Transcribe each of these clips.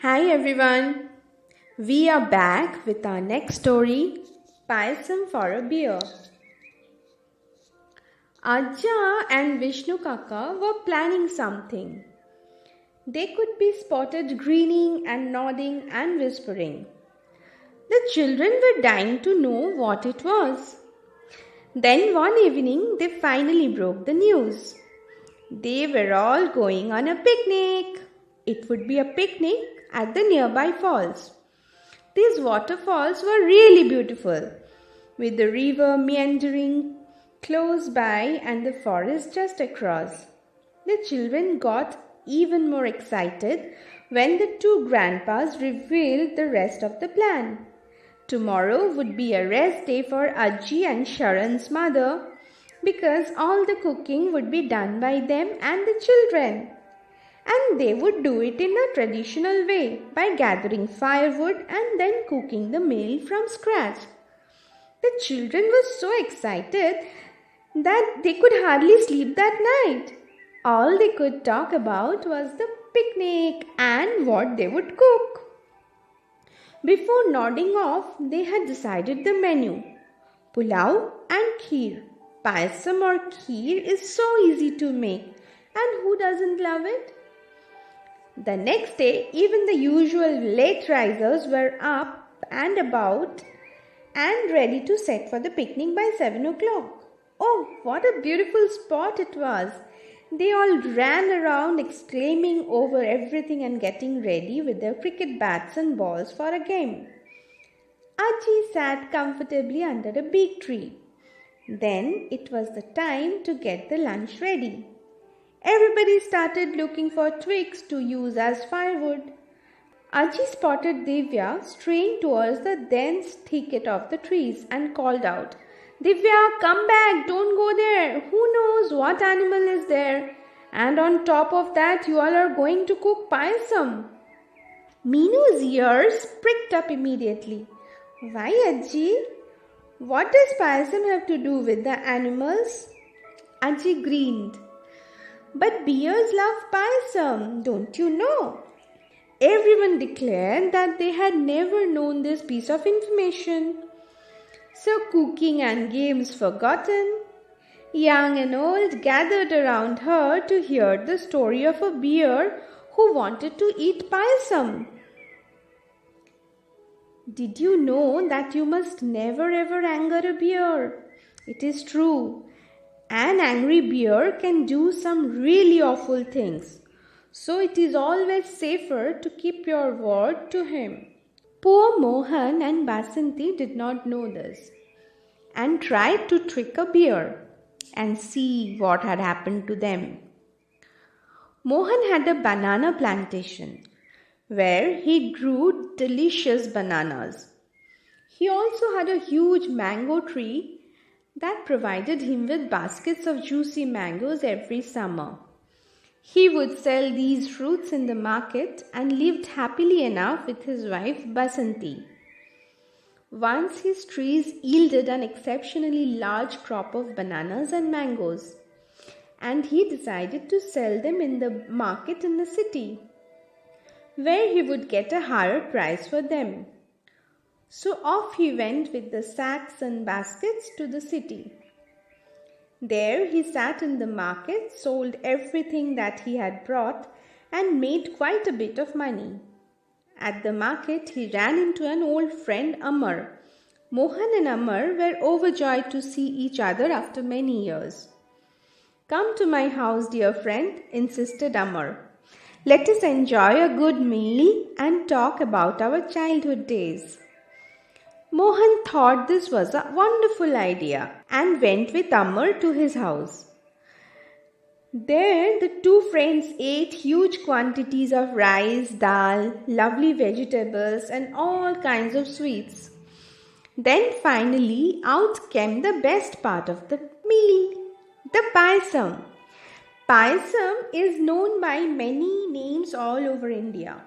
Hi everyone, we are back with our next story, Payasam for a Beer. Ajja and Vishnu Kaka were planning something. They could be spotted grinning and nodding and whispering. The children were dying to know what it was. Then one evening they finally broke the news. They were all going on a picnic. It would be a picnic at the nearby falls. These waterfalls were really beautiful, with the river meandering close by and the forest just across. The children got even more excited when the two grandpas revealed the rest of the plan. Tomorrow would be a rest day for Ajji and Sharan's mother because all the cooking would be done by them and the children. And they would do it in a traditional way by gathering firewood and then cooking the meal from scratch. The children were so excited that they could hardly sleep that night. All they could talk about was the picnic and what they would cook. Before nodding off, they had decided the menu. Pulao and kheer. Payasam or kheer is so easy to make, and who doesn't love it? The next day, even the usual late risers were up and about and ready to set for the picnic by 7 o'clock. Oh, what a beautiful spot it was! They all ran around exclaiming over everything and getting ready with their cricket bats and balls for a game. Ajji sat comfortably under a big tree. Then it was the time to get the lunch ready. Everybody started looking for twigs to use as firewood. Ajji spotted Divya straying towards the dense thicket of the trees and called out, "Divya, come back, don't go there. Who knows what animal is there? And on top of that, you all are going to cook payasam." Meenu's ears pricked up immediately. "Why, Ajji? What does payasam have to do with the animals?" Ajji grinned. "But bears love payasam, don't you know?" Everyone declared that they had never known this piece of information. So cooking and games forgotten, young and old gathered around her to hear the story of a bear who wanted to eat payasam. Did you know that you must never ever anger a bear? It is true. An angry bear can do some really awful things. So it is always safer to keep your word to him. Poor Mohan and Basanti did not know this and tried to trick a bear and see what had happened to them. Mohan had a banana plantation where he grew delicious bananas. He also had a huge mango tree that provided him with baskets of juicy mangoes every summer. He would sell these fruits in the market and lived happily enough with his wife Basanti. Once his trees yielded an exceptionally large crop of bananas and mangoes, and he decided to sell them in the market in the city, where he would get a higher price for them. So off he went with the sacks and baskets to the city. There he sat in the market, sold everything that he had brought, and made quite a bit of money. At the market, he ran into an old friend, Amar. Mohan and Amar were overjoyed to see each other after many years. "Come to my house, dear friend," insisted Amar. "Let us enjoy a good meal and talk about our childhood days." Mohan thought this was a wonderful idea and went with Amar to his house. There, the two friends ate huge quantities of rice, dal, lovely vegetables, and all kinds of sweets. Then finally, out came the best part of the meal, the payasam. Payasam is known by many names all over India.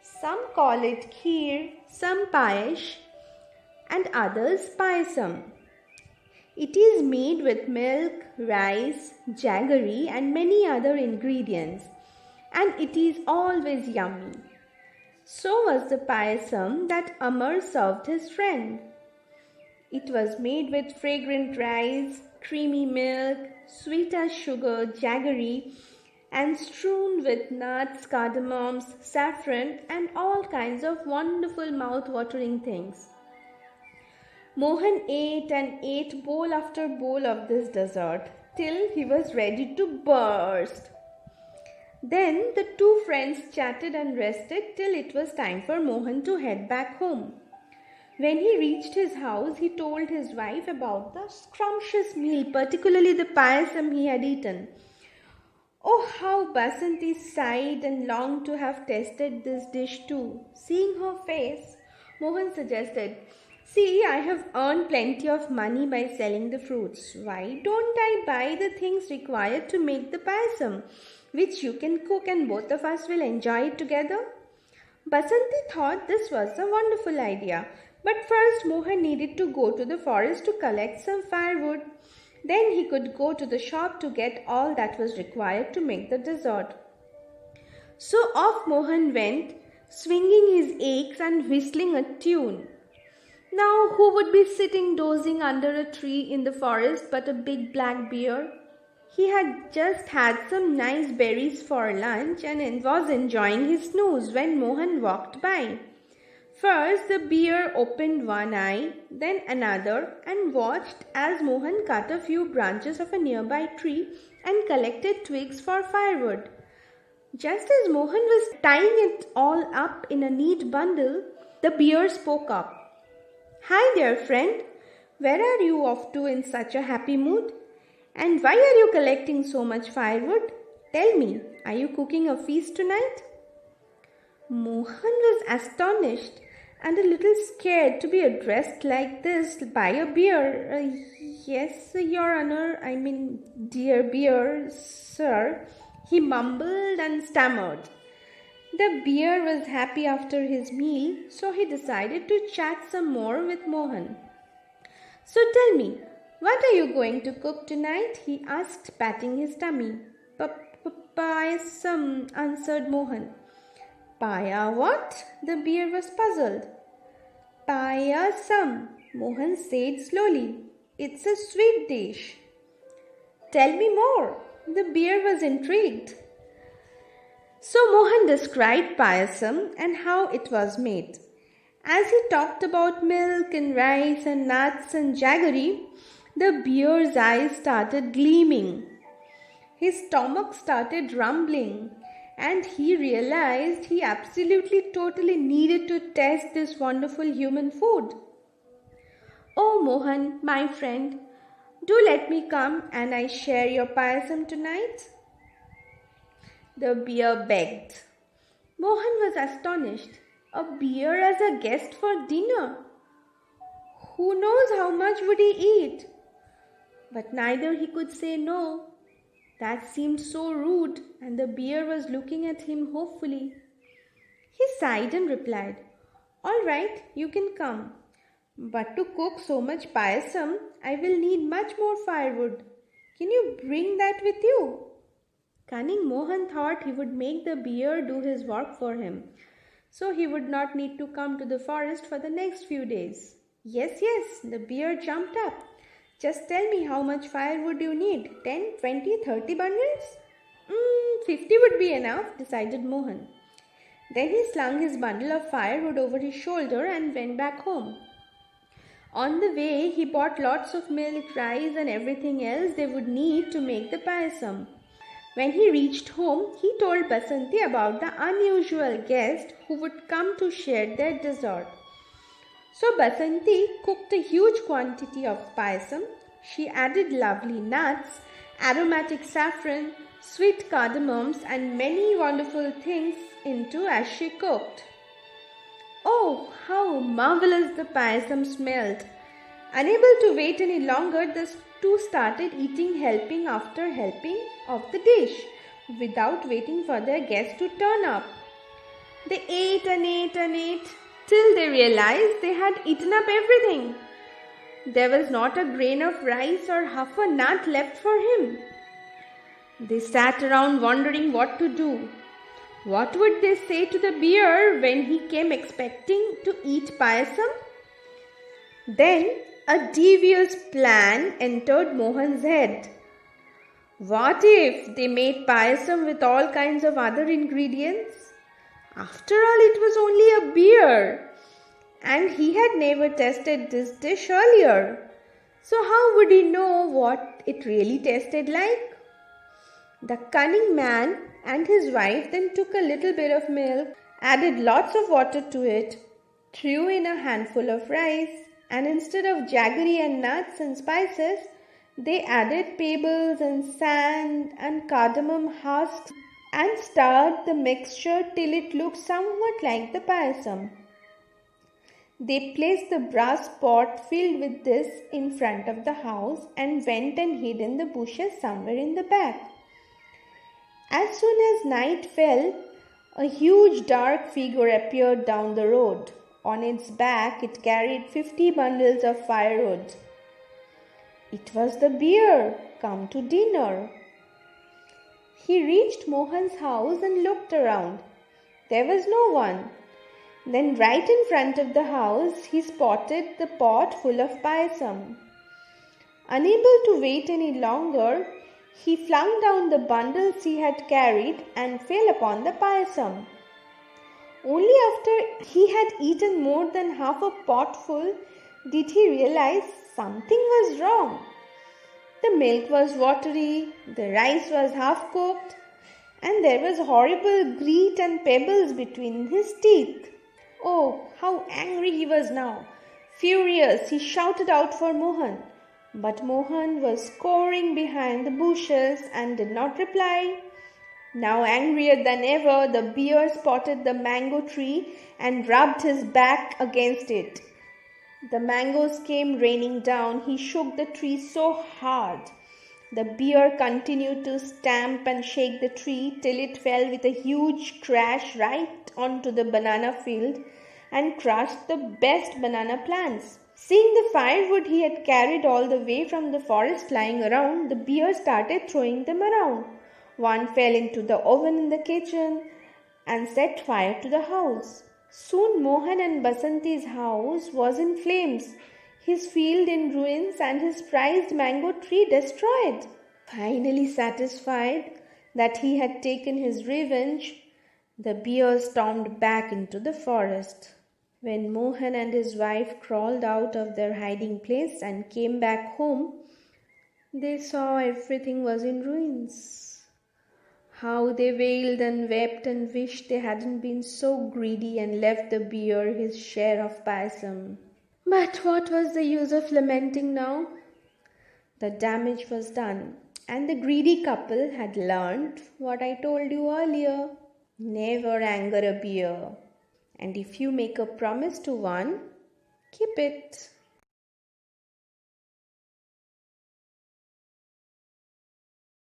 Some call it kheer, some payash, and others payasam. It is made with milk, rice, jaggery and many other ingredients, and it is always yummy. So was the payasam that Amar served his friend. It was made with fragrant rice, creamy milk, sweet as sugar, jaggery, and strewn with nuts, cardamoms, saffron, and all kinds of wonderful mouth-watering things. Mohan ate and ate bowl after bowl of this dessert till he was ready to burst. Then the two friends chatted and rested till it was time for Mohan to head back home. When he reached his house, he told his wife about the scrumptious meal, particularly the payasam he had eaten. Oh, how Basanti sighed and longed to have tasted this dish too. Seeing her face, Mohan suggested, "See, I have earned plenty of money by selling the fruits. Why don't I buy the things required to make the payasam, which you can cook and both of us will enjoy it together?" Basanti thought this was a wonderful idea, but first Mohan needed to go to the forest to collect some firewood. Then he could go to the shop to get all that was required to make the dessert. So off Mohan went, swinging his axe and whistling a tune. Now, who would be sitting dozing under a tree in the forest but a big black bear? He had just had some nice berries for lunch and was enjoying his snooze when Mohan walked by. First, the bear opened one eye, then another, and watched as Mohan cut a few branches of a nearby tree and collected twigs for firewood. Just as Mohan was tying it all up in a neat bundle, the bear spoke up. "Hi there, friend. Where are you off to in such a happy mood? And why are you collecting so much firewood? Tell me, are you cooking a feast tonight?" Mohan was astonished and a little scared to be addressed like this by a bear. "Yes, Your Honor, dear bear, sir," he mumbled and stammered. The bear was happy after his meal, so he decided to chat some more with Mohan. "So tell me, what are you going to cook tonight?" he asked, patting his tummy. "Payasam," answered Mohan. "Paya what?" The bear was puzzled. "Payasam," Mohan said slowly. "It's a sweet dish." "Tell me more." The bear was intrigued. So Mohan described payasam and how it was made. As he talked about milk and rice and nuts and jaggery, the bear's eyes started gleaming. His stomach started rumbling, and he realized he absolutely totally needed to taste this wonderful human food. "Oh Mohan, my friend, do let me come and I share your payasam tonight," the bear begged. Mohan was astonished. A bear as a guest for dinner? Who knows how much would he eat? But neither he could say no. That seemed so rude, and the bear was looking at him hopefully. He sighed and replied, "All right, you can come. But to cook so much payasam, I will need much more firewood. Can you bring that with you?" Cunning Mohan thought he would make the bear do his work for him, so he would not need to come to the forest for the next few days. Yes, the bear jumped up. "Just tell me how much firewood you need. 10, 20, 30 bundles? 50 would be enough," decided Mohan. Then he slung his bundle of firewood over his shoulder and went back home. On the way, he bought lots of milk, rice, and everything else they would need to make the payasam. When he reached home, he told Basanti about the unusual guest who would come to share their dessert. So Basanti cooked a huge quantity of payasam. She added lovely nuts, aromatic saffron, sweet cardamoms, and many wonderful things into as she cooked. Oh, how marvelous the payasam smelled! Unable to wait any longer, the two started eating helping after helping of the dish without waiting for their guests to turn up. They ate and ate and ate till they realized they had eaten up everything. There was not a grain of rice or half a nut left for him. They sat around wondering what to do. What would they say to the bear when he came expecting to eat payasam? Then a devious plan entered Mohan's head. What if they made payasam with all kinds of other ingredients? After all, it was only a beer, and he had never tasted this dish earlier. So how would he know what it really tasted like? The cunning man and his wife then took a little bit of milk, added lots of water to it, threw in a handful of rice, and instead of jaggery and nuts and spices, they added pebbles and sand and cardamom husks and stirred the mixture till it looked somewhat like the payasam. They placed the brass pot filled with this in front of the house and went and hid in the bushes somewhere in the back. As soon as night fell, a huge dark figure appeared down the road. On its back it carried 50 bundles of firewood. It was the bear come to dinner. He reached Mohan's house and looked around. There was no one. Then right in front of the house he spotted the pot full of payasam. Unable to wait any longer, he flung down the bundles he had carried and fell upon the payasam. Only after he had eaten more than half a potful did he realize something was wrong. The milk was watery, the rice was half cooked, and there was horrible grit and pebbles between his teeth. Oh, how angry he was now! Furious, he shouted out for Mohan. But Mohan was cowering behind the bushes and did not reply. Now angrier than ever, the bear spotted the mango tree and rubbed his back against it. The mangoes came raining down. He shook the tree so hard. The bear continued to stamp and shake the tree till it fell with a huge crash right onto the banana field and crushed the best banana plants. Seeing the firewood he had carried all the way from the forest lying around, the bear started throwing them around. One fell into the oven in the kitchen and set fire to the house. Soon Mohan and Basanti's house was in flames, his field in ruins and his prized mango tree destroyed. Finally satisfied that he had taken his revenge, the bear stormed back into the forest. When Mohan and his wife crawled out of their hiding place and came back home, they saw everything was in ruins. How they wailed and wept and wished they hadn't been so greedy and left the bear his share of payasam. But what was the use of lamenting now? The damage was done, and the greedy couple had learned what I told you earlier. Never anger a bear. And if you make a promise to one, keep it.